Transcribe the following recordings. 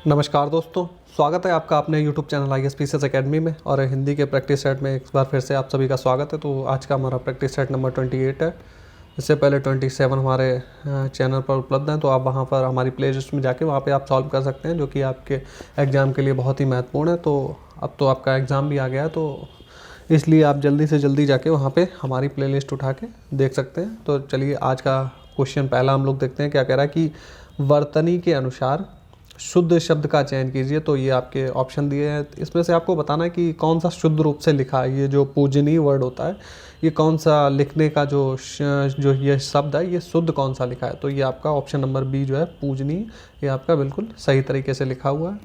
नमस्कार दोस्तों, स्वागत है आपका अपने YouTube चैनल ISPCS अकेडमी में। और हिंदी के प्रैक्टिस सेट में एक बार फिर से आप सभी का स्वागत है। तो आज का हमारा प्रैक्टिस सेट नंबर 28 है। इससे पहले 27 हमारे चैनल पर उपलब्ध हैं, तो आप वहां पर हमारी प्ले लिस्ट में जाके वहां पे आप सॉल्व कर सकते हैं, जो कि आपके एग्ज़ाम के लिए बहुत ही महत्वपूर्ण है। तो अब तो आपका एग्ज़ाम भी आ गया है, तो इसलिए आप जल्दी से जल्दी जाके वहाँ पे हमारी प्ले लिस्ट उठा के देख सकते हैं। तो चलिए आज का क्वेश्चन पहला हम लोग देखते हैं क्या कह रहा है कि वर्तनी के अनुसार शुद्ध शब्द का चयन कीजिए। तो ये आपके ऑप्शन दिए हैं, इसमें से आपको बताना है कि कौन सा शुद्ध रूप से लिखा है। ये जो पूजनीय वर्ड होता है, ये कौन सा लिखने का जो ये शब्द है, ये शुद्ध कौन सा लिखा है। तो ये आपका ऑप्शन नंबर बी जो है पूजनीय, ये आपका बिल्कुल सही तरीके से लिखा हुआ है।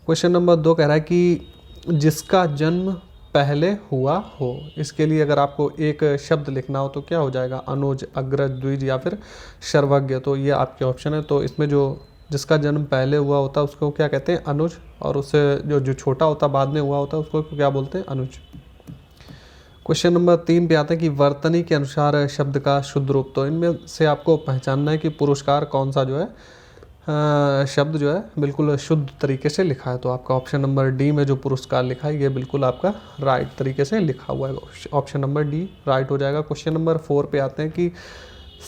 क्वेश्चन नंबर 2 कह रहा है कि जिसका जन्म पहले हुआ हो। इसके लिए अगर आपको एक शब्द लिखना हो तो क्या हो जाएगा, अनुज, अग्रज, द्विज या फिर सर्वज्ञ। तो ये आपके ऑप्शन है। तो इसमें जो जिसका जन्म पहले हुआ होता है उसको क्या कहते हैं, अनुज। और उससे जो छोटा होता बाद में हुआ होता है उसको क्या बोलते हैं, अनुज। क्वेश्चन नंबर 3 पे आते हैं कि वर्तनी के अनुसार शब्द का शुद्ध रूप। तो इनमें से आपको पहचानना है कि पुरस्कार कौन सा जो है शब्द जो है बिल्कुल शुद्ध तरीके से लिखा है। तो आपका ऑप्शन नंबर डी में जो पुरस्कार लिखा है ये बिल्कुल आपका राइट तरीके से लिखा हुआ है। ऑप्शन नंबर डी राइट हो जाएगा। क्वेश्चन नंबर 4 पे आते हैं कि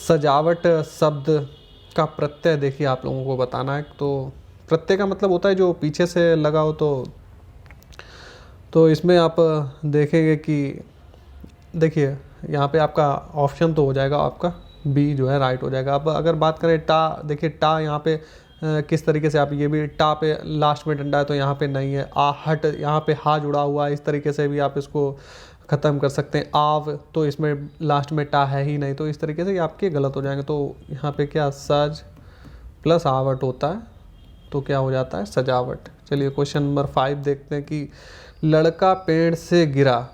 सजावट शब्द का प्रत्यय देखिए आप लोगों को बताना है। तो प्रत्यय का मतलब होता है जो पीछे से लगा हो। तो इसमें आप देखेंगे कि देखिए यहाँ पे आपका ऑप्शन तो हो जाएगा आपका बी जो है राइट हो जाएगा। अब अगर बात करें टा, देखिए टा यहाँ पे किस तरीके से आप ये भी टा पे लास्ट में डंडा है तो यहाँ पे नहीं है। आहट, यहाँ पे हा जुड़ा हुआ है, इस तरीके से भी आप इसको ख़त्म कर सकते हैं। आव, तो इसमें लास्ट में टा है ही नहीं, तो इस तरीके से ये आपके गलत हो जाएंगे। तो यहाँ पे क्या सज प्लस आवट होता है, तो क्या हो जाता है सजावट। चलिए क्वेश्चन नंबर 5 देखते हैं कि लड़का पेड़ से गिरा।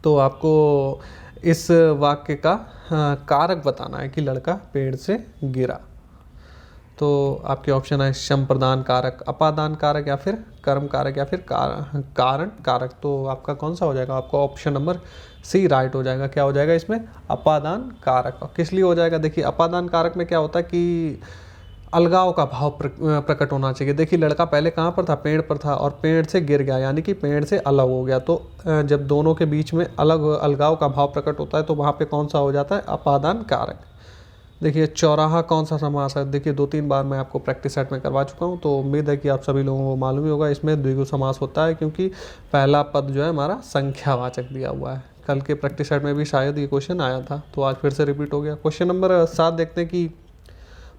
तो आपको इस वाक्य का कारक बताना है कि लड़का पेड़ से गिरा। तो आपके ऑप्शन है संप्रदान कारक, अपादान कारक या फिर कर्म कारक या फिर कारण कारक। तो आपका कौन सा हो जाएगा, आपका ऑप्शन नंबर सी राइट हो जाएगा। क्या हो जाएगा इसमें, अपादान कारक। और किस लिए हो जाएगा, देखिए अपादान कारक में क्या होता है कि अलगाव का भाव प्रकट होना चाहिए। देखिए लड़का पहले कहाँ पर था, पेड़ पर था, और पेड़ से गिर गया यानी कि पेड़ से अलग हो गया। तो जब दोनों के बीच में अलगाव का भाव प्रकट होता है तो वहाँ पे कौन सा हो जाता है, अपादान कारक। देखिए चौराहा कौन सा समास है, देखिए 2-3 बार मैं आपको प्रैक्टिस सेट में करवा चुका हूँ, तो उम्मीद है कि आप सभी लोगों को मालूम ही होगा। इसमें द्विगु समास होता है क्योंकि पहला पद जो है हमारा संख्यावाचक दिया हुआ है। कल के प्रैक्टिस सेट में भी शायद ये क्वेश्चन आया था, तो आज फिर से रिपीट हो गया। क्वेश्चन नंबर 7 देखते हैं कि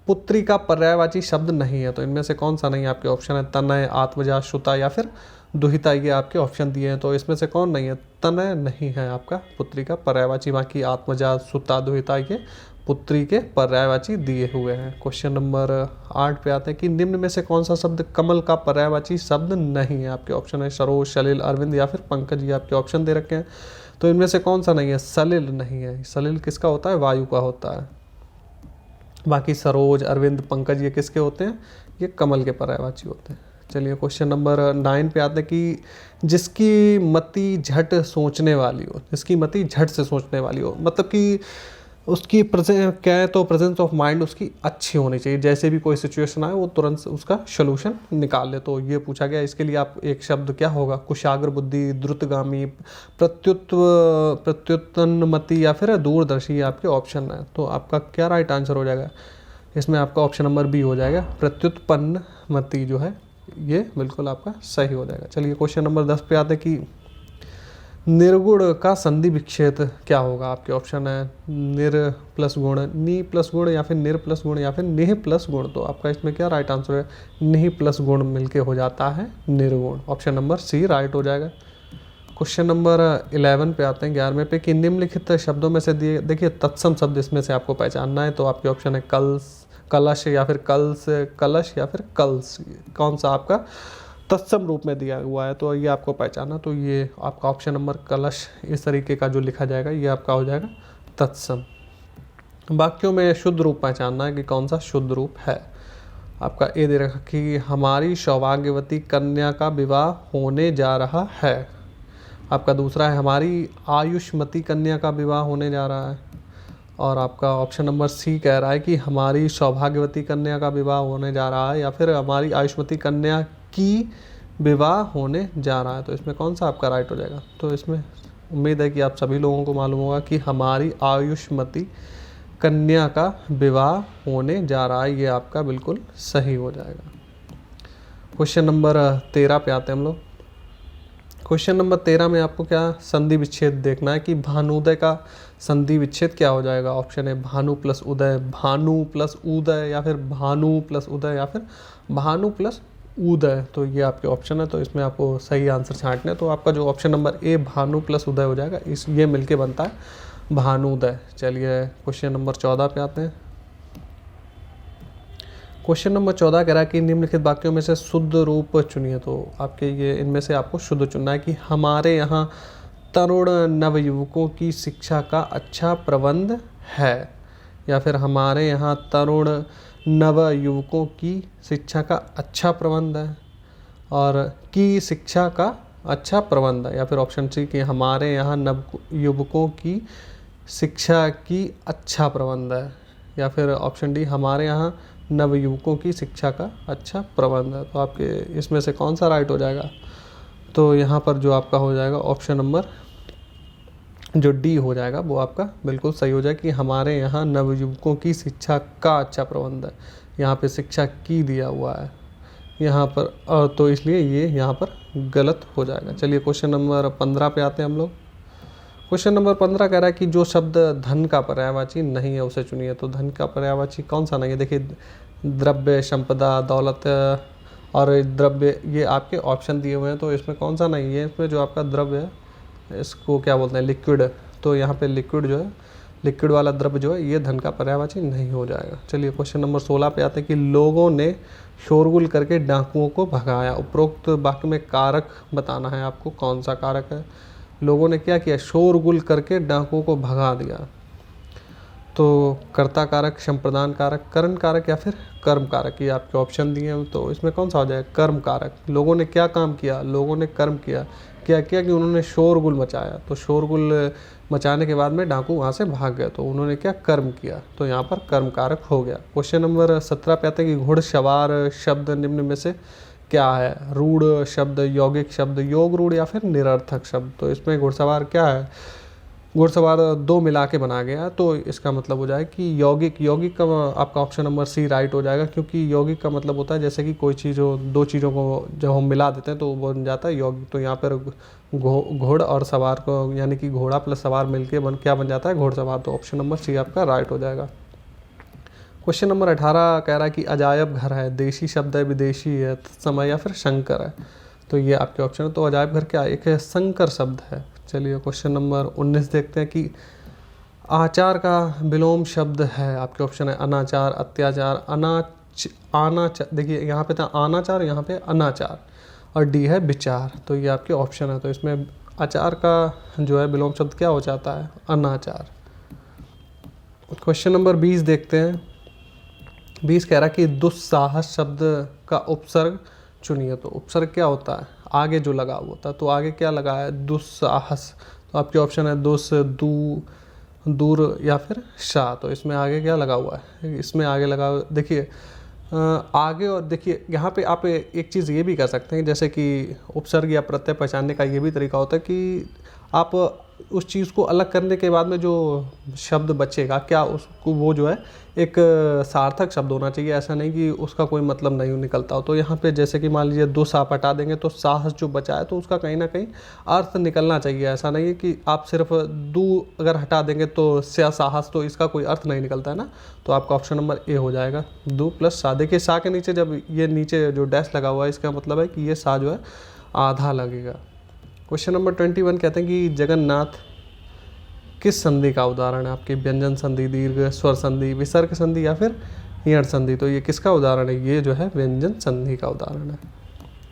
पुत्री का पर्यायवाची शब्द नहीं है। तो इनमें से कौन सा नहीं है, आपके ऑप्शन है तनय, आत्मजा, श्रुता या फिर दुहिता। ये आपके ऑप्शन दिए हैं, तो इसमें से कौन नहीं है, तनय नहीं है आपका पुत्री का पर्यायवाची। बाकी आत्मजा, श्रुता, दुहिता ये पुत्री के पर्यायवाची दिए हुए हैं। क्वेश्चन नंबर 8 पे आते हैं कि निम्न में से कौन सा शब्द कमल का पर्यायवाची शब्द नहीं है। आपके ऑप्शन है सरोज, सलिल, अरविंद या फिर पंकज। ये आपके ऑप्शन दे रखे हैं, तो इनमें से कौन सा नहीं है, सलिल नहीं है। सलिल किसका होता है, वायु का होता है। बाकी सरोज, अरविंद, पंकज ये किसके होते हैं, ये कमल के पर्यायवाची होते हैं। चलिए क्वेश्चन नंबर 9 पे आते हैं कि जिसकी मति झट सोचने वाली हो। जिसकी मति झट से सोचने वाली हो मतलब कि उसकी कहें तो प्रेजेंस ऑफ माइंड उसकी अच्छी होनी चाहिए। जैसे भी कोई सिचुएशन आए वो तुरंत उसका सोल्यूशन निकाल ले। तो ये पूछा गया, इसके लिए आप एक शब्द क्या होगा, कुशाग्र बुद्धि, द्रुतगामी, प्रत्युत्पन्नमति या फिर दूरदर्शी। आपके ऑप्शन है, तो आपका क्या राइट आंसर हो जाएगा इसमें, आपका ऑप्शन नंबर बी हो जाएगा। प्रत्युत्पन्नमति जो है ये बिल्कुल आपका सही हो जाएगा। चलिए क्वेश्चन नंबर 10 पे आते कि निर्गुण का संधि विच्छेद क्या होगा। आपके ऑप्शन है निर प्लस गुण, नी प्लस गुण या फिर निर प्लस गुण या फिर निह प्लस गुण। तो आपका इसमें क्या राइट आंसर है, निह प्लस गुण मिलके हो जाता है निर्गुण। ऑप्शन नंबर सी राइट हो जाएगा। क्वेश्चन नंबर 11 पे आते हैं 11वें पे कि निम्नलिखित शब्दों में से दिए, देखिए तत्सम शब्द इसमें से आपको पहचानना है। तो आपके ऑप्शन है कलश या फिर कलश या फिर कल्स। कौन सा आपका तत्सम रूप में दिया हुआ है, तो ये आपको पहचाना। तो ये आपका ऑप्शन नंबर कलश इस तरीके का जो लिखा जाएगा ये आपका हो जाएगा तत्सम। वाक्यों में शुद्ध रूप पहचानना है कि कौन सा शुद्ध रूप है। आपका ए दे रखा कि हमारी सौभाग्यवती कन्या का विवाह होने जा रहा है। आपका दूसरा है हमारी आयुष्मती कन्या का विवाह होने जा रहा है। और आपका ऑप्शन नंबर सी कह रहा है कि हमारी सौभाग्यवती कन्या का विवाह होने जा रहा है, या फिर हमारी आयुष्मती कन्या की विवाह होने जा रहा है। तो इसमें कौन सा आपका राइट हो जाएगा? तो इसमें उम्मीद है कि आप सभी लोगों को मालूम होगा कि हमारी आयुष्मती कन्या का विवाह होने जा रहा है, ये आपका बिल्कुल सही हो जाएगा। क्वेश्चन नंबर 13 पे आते हैं हम लोग। क्वेश्चन नंबर 13 में आपको क्या संधि विच्छेद देखना है कि भानुदय का संधि विच्छेद क्या हो जाएगा। ऑप्शन है भानु प्लस उदय, भानु प्लस उदय, या फिर भानु प्लस उदय, या फिर भानु प्लस उदय। तो ये आपके ऑप्शन है, तो इसमें आपको सही आंसर छांटना है। तो आपका जो option number A Bhanu plus Uday हो जाएगा, इस ये मिलके बनता है भानुदय। चलिए क्वेश्चन नंबर 14 पे आते हैं। क्वेश्चन नंबर 14 कह रहा है कि निम्नलिखित वाक्यों में से शुद्ध रूप चुनिए। तो आपके ये इनमें से आपको शुद्ध चुनना है कि हमारे यहाँ तरुण नवयुवकों की शिक्षा का अच्छा प्रबंध है, या फिर हमारे यहाँ तरुण नवयुवकों की शिक्षा का अच्छा प्रबंध है, और की शिक्षा का अच्छा प्रबंध है, या फिर ऑप्शन सी कि हमारे यहाँ नवयुवकों की शिक्षा की अच्छा प्रबंध है, या फिर ऑप्शन डी हमारे यहाँ नवयुवकों की शिक्षा का अच्छा प्रबंध है। तो आपके इसमें से कौन सा राइट हो जाएगा? तो यहाँ पर जो आपका हो जाएगा ऑप्शन नंबर जो डी हो जाएगा वो आपका बिल्कुल सही हो जाएगा कि हमारे यहाँ नवयुवकों की शिक्षा का अच्छा प्रबंध है। यहाँ पे शिक्षा की दिया हुआ है यहाँ पर, तो इसलिए ये यहाँ पर गलत हो जाएगा। चलिए क्वेश्चन नंबर 15 पे आते हैं हम लोग। क्वेश्चन नंबर 15 कह रहा है कि जो शब्द धन का पर्यायवाची नहीं है उसे चुनिए। तो धन का पर्यायवाची कौन सा नहीं है? देखिए द्रव्य, संपदा, दौलत और द्रव्य, ये आपके ऑप्शन दिए हुए हैं। तो इसमें कौन सा नहीं है? इसमें जो आपका द्रव्य है इसको क्या बोलते हैं? लिक्विड। तो यहाँ पे लिक्विड जो है, लिक्विड वाला द्रव्य जो है ये धन का पर्यायवाची नहीं हो जाएगा। चलिए क्वेश्चन नंबर 16 पे आते हैं कि लोगों ने शोरगुल करके डाकुओं को भगाया। उपरोक्त वाक्य में कारक बताना है आपको, कौन सा कारक है? लोगों ने क्या किया? शोरगुल करके डाकुओं को भगा दिया। तो कर्ता कारक, संप्रदान कारक, करण कारक, या फिर कर्म कारक, ये आपके ऑप्शन दिए हैं। तो इसमें कौन सा हो जाएगा? कर्म कारक। लोगों ने क्या काम किया? लोगों ने कर्म किया। क्या किया कि उन्होंने शोरगुल मचाया। तो शोरगुल मचाने के बाद में डाकू वहाँ से भाग गए, तो उन्होंने क्या? कर्म किया। तो यहाँ पर कर्म कारक हो गया। क्वेश्चन नंबर 17 पे आते हैं कि घुड़सवार शब्द निम्न में से क्या है? रूढ़ शब्द, यौगिक शब्द, योग रूढ़, या फिर निरर्थक शब्द। तो इसमें घुड़सवार क्या है? घुड़सवार दो मिला के बना गया, तो इसका मतलब हो जाए कि यौगिक। यौगिक का आपका ऑप्शन नंबर सी राइट हो जाएगा, क्योंकि यौगिक का मतलब होता है जैसे कि कोई चीज़ हो, दो चीज़ों को जब हम मिला देते हैं तो वो बन जाता है यौगिक। तो यहाँ पर घोड़ और सवार को, यानी कि घोड़ा प्लस सवार मिलके क्या बन जाता है? घोड़सवार। तो ऑप्शन नंबर सी आपका राइट हो जाएगा। क्वेश्चन नंबर 18 कह रहा है कि अजायब घर है, देशी शब्द है, विदेशी है, समय, या फिर शंकर है। तो ये आपके ऑप्शन है। तो अजायब घर क्या? एक संकर शब्द है। चलिए क्वेश्चन नंबर 19 देखते हैं कि आचार का विलोम शब्द है। आपके ऑप्शन है अनाचार, अत्याचार, आनाचार। देखिए यहाँ पे था अनाचार, यहाँ पे अनाचार, और डी है विचार। तो ये आपके ऑप्शन है। तो इसमें आचार का जो है विलोम शब्द क्या हो जाता है? अनाचार। क्वेश्चन नंबर 20 देखते हैं। 20 कह रहा है कि दुस्साहस शब्द का उपसर्ग चुनिए। तो उपसर्ग क्या होता है? आगे जो लगा हुआ होता है। तो आगे क्या लगा है? दुस्साहस। तो आपके ऑप्शन है दुस, दू, दूर, या फिर शाह। तो इसमें आगे क्या लगा हुआ है? इसमें आगे लगा, देखिए आगे, और देखिए यहाँ पे आप एक चीज़ ये भी कर सकते हैं, जैसे कि उपसर्ग या प्रत्यय पहचानने का ये भी तरीका होता है कि आप उस चीज़ को अलग करने के बाद में जो शब्द बचेगा, क्या उसको वो जो है एक सार्थक शब्द होना चाहिए। ऐसा नहीं कि उसका कोई मतलब नहीं निकलता हो। तो यहाँ पे जैसे कि मान लीजिए दो साप हटा देंगे तो साहस जो बचा है तो उसका कहीं ना कहीं अर्थ निकलना चाहिए। ऐसा नहीं है कि आप सिर्फ दू अगर हटा देंगे तो साहस, तो इसका कोई अर्थ नहीं निकलता है ना। तो आपका ऑप्शन नंबर ए हो जाएगा, दू प्लस सा। देखिए सा के नीचे जब ये नीचे जो डैश लगा हुआ है, इसका मतलब है कि ये सा जो है आधा लगेगा। क्वेश्चन नंबर 21 कहते हैं कि जगन्नाथ किस संधि का उदाहरण है? आपकी व्यंजन संधि, दीर्घ स्वर संधि, विसर्ग संधि, या फिर यण संधि। तो ये किसका उदाहरण है? ये जो है व्यंजन संधि का उदाहरण है।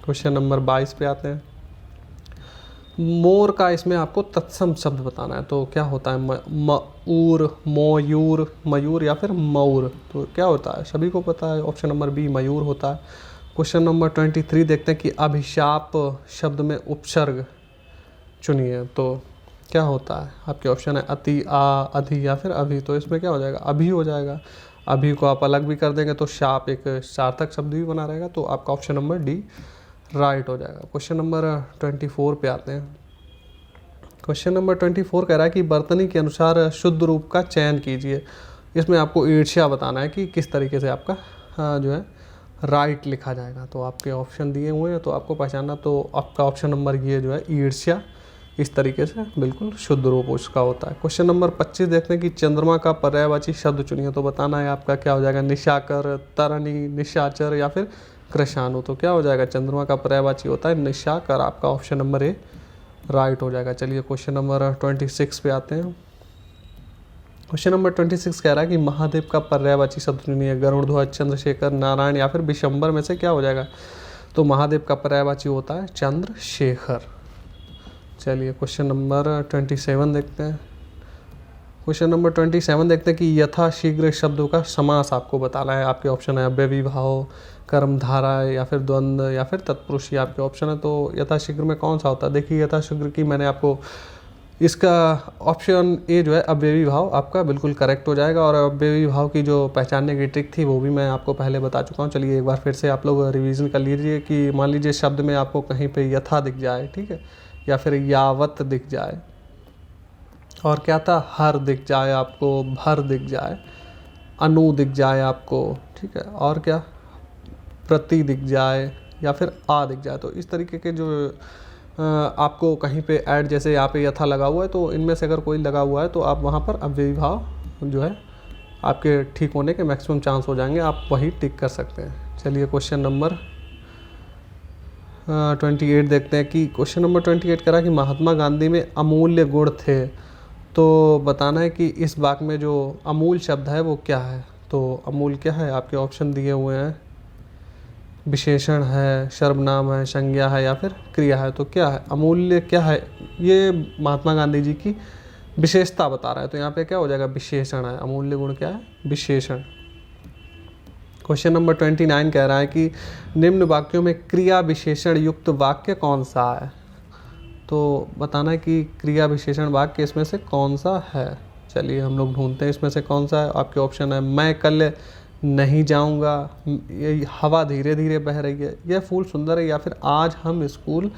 क्वेश्चन नंबर 22 पे आते हैं। मोर का इसमें आपको तत्सम शब्द बताना है। तो क्या होता है? मऊर, मोयूर, मयूर, या फिर मऊर। तो क्या होता है? सभी को पता है, ऑप्शन नंबर बी मयूर होता है। क्वेश्चन नंबर 23 देखते हैं कि अभिशाप शब्द में उपसर्ग चुनिए। तो क्या होता है? आपके ऑप्शन है अति, अधि या फिर अभी। तो इसमें क्या हो जाएगा? अभी हो जाएगा। अभी को आप अलग भी कर देंगे तो शाप एक सार्थक शब्द भी बना रहेगा। तो आपका ऑप्शन नंबर डी राइट हो जाएगा। क्वेश्चन नंबर 24 पे आते हैं। क्वेश्चन नंबर 24 कह रहा है कि वर्तनी के अनुसार शुद्ध रूप का चयन कीजिए। इसमें आपको ईर्ष्या बताना है कि किस तरीके से आपका जो है राइट लिखा जाएगा। तो आपके ऑप्शन दिए हुए हैं तो आपको पहचानना। तो आपका ऑप्शन नंबर ये जो है ईर्ष्या, इस तरीके से बिल्कुल शुद्ध रूप उसका होता है। क्वेश्चन नंबर 25 देखते हैं कि चंद्रमा का पर्यायवाची शब्द चुनिए। तो बताना है आपका क्या हो जाएगा? निशाकर, तरणी, निशाचर या फिर कृशाणु। तो क्या हो जाएगा? चंद्रमा का पर्यायवाची होता है निशाकर। आपका ऑप्शन नंबर ए राइट हो जाएगा। चलिए क्वेश्चन नंबर 26 पे आते हैं। क्वेश्चन नंबर 26 कह रहा है कि महादेव का पर्यायवाची शब्द चुनिए। गरुड़ध्वज, चंद्रशेखर, नारायण या फिर विशंबर में से क्या हो जाएगा? तो महादेव का पर्यायवाची होता है चंद्रशेखर। चलिए क्वेश्चन नंबर 27 देखते हैं। क्वेश्चन नंबर 27 देखते हैं कि यथाशीघ्र शब्दों का समास आपको बताना है। आपके ऑप्शन है अव्ययीभाव, कर्मधारा या फिर द्वंद्व या फिर तत्पुरुष, ये आपके ऑप्शन है। तो यथाशीघ्र में कौन सा होता है? देखिए यथाशीघ्र की मैंने आपको इसका ऑप्शन ए जो है अव्ययीभाव आपका बिल्कुल करेक्ट हो जाएगा। और अव्ययीभाव की जो पहचानने की ट्रिक थी वो भी मैं आपको पहले बता चुका हूँ। चलिए एक बार फिर से आप लोग रिवीजन कर लीजिए कि मान लीजिए शब्द में आपको कहीं पे यथा दिख जाए, ठीक है, या फिर यावत दिख जाए, और क्या था, हर दिख जाए आपको, भर दिख जाए, अनु दिख जाए आपको, ठीक है, और क्या, प्रति दिख जाए या फिर आ दिख जाए। तो इस तरीके के जो आपको कहीं पे ऐड, जैसे यहाँ पे यथा लगा हुआ है तो इनमें से अगर कोई लगा हुआ है तो आप वहाँ पर अव्ययीभाव जो है आपके ठीक होने के मैक्सिमम चांस हो जाएंगे, आप वही टिक कर सकते हैं। चलिए क्वेश्चन नंबर 28 देखते हैं कि क्वेश्चन नंबर 28 कह रहा है कि महात्मा गांधी में अमूल्य गुण थे। तो बताना है कि इस वाक्य में जो अमूल शब्द है वो क्या है। तो अमूल क्या है? आपके ऑप्शन दिए हुए हैं, विशेषण है, सर्वनाम है, संज्ञा है या फिर क्रिया है। तो क्या है अमूल्य? क्या है ये? महात्मा गांधी जी की विशेषता बता रहा है। तो यहाँ पे क्या हो जाएगा? विशेषण है। अमूल्य गुण क्या है? विशेषण। क्वेश्चन नंबर 29 कह रहा है कि निम्न वाक्यों में क्रिया विशेषण युक्त वाक्य कौन सा है। तो बताना है कि क्रिया विशेषण वाक्य इसमें से कौन सा है। चलिए हम लोग ढूंढते हैं इसमें से कौन सा है। आपके ऑप्शन है मैं कल नहीं जाऊंगा, ये हवा धीरे धीरे बह रही है, यह फूल सुंदर है, या फिर आज हम स्कूल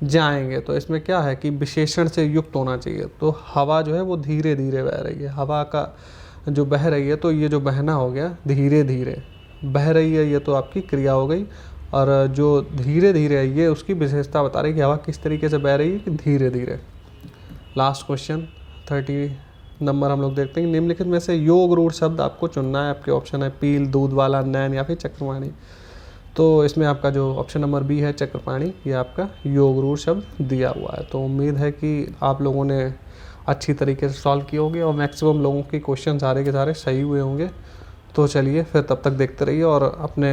जाएंगे। तो इसमें क्या है कि विशेषण से युक्त होना चाहिए। तो हवा जो है वो धीरे धीरे बह रही है, हवा का जो बह रही है, तो ये जो बहना हो गया धीरे धीरे बह रही है, ये तो आपकी क्रिया हो गई। और जो धीरे धीरे है ये उसकी विशेषता बता रही है कि हवा किस तरीके से बह रही है कि धीरे धीरे। लास्ट क्वेश्चन 30 नंबर हम लोग देखते हैं। निम्नलिखित में से योग रूढ़ शब्द आपको चुनना है। आपके ऑप्शन है पील, दूध वाला, नैन या फिर चक्रपाणी। तो इसमें आपका जो ऑप्शन नंबर बी है चक्रपाणी, ये आपका योग रूढ़ शब्द दिया हुआ है। तो उम्मीद है कि आप लोगों ने अच्छी तरीके से सॉल्व किए होंगे और मैक्सिमम लोगों के क्वेश्चन सारे के सारे सही हुए होंगे। तो चलिए फिर तब तक देखते रहिए और अपने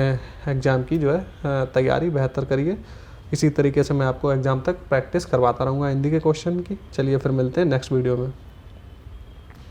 एग्ज़ाम की जो है तैयारी बेहतर करिए। इसी तरीके से मैं आपको एग्ज़ाम तक प्रैक्टिस करवाता रहूँगा हिंदी के क्वेश्चन की। चलिए फिर मिलते हैं नेक्स्ट वीडियो में।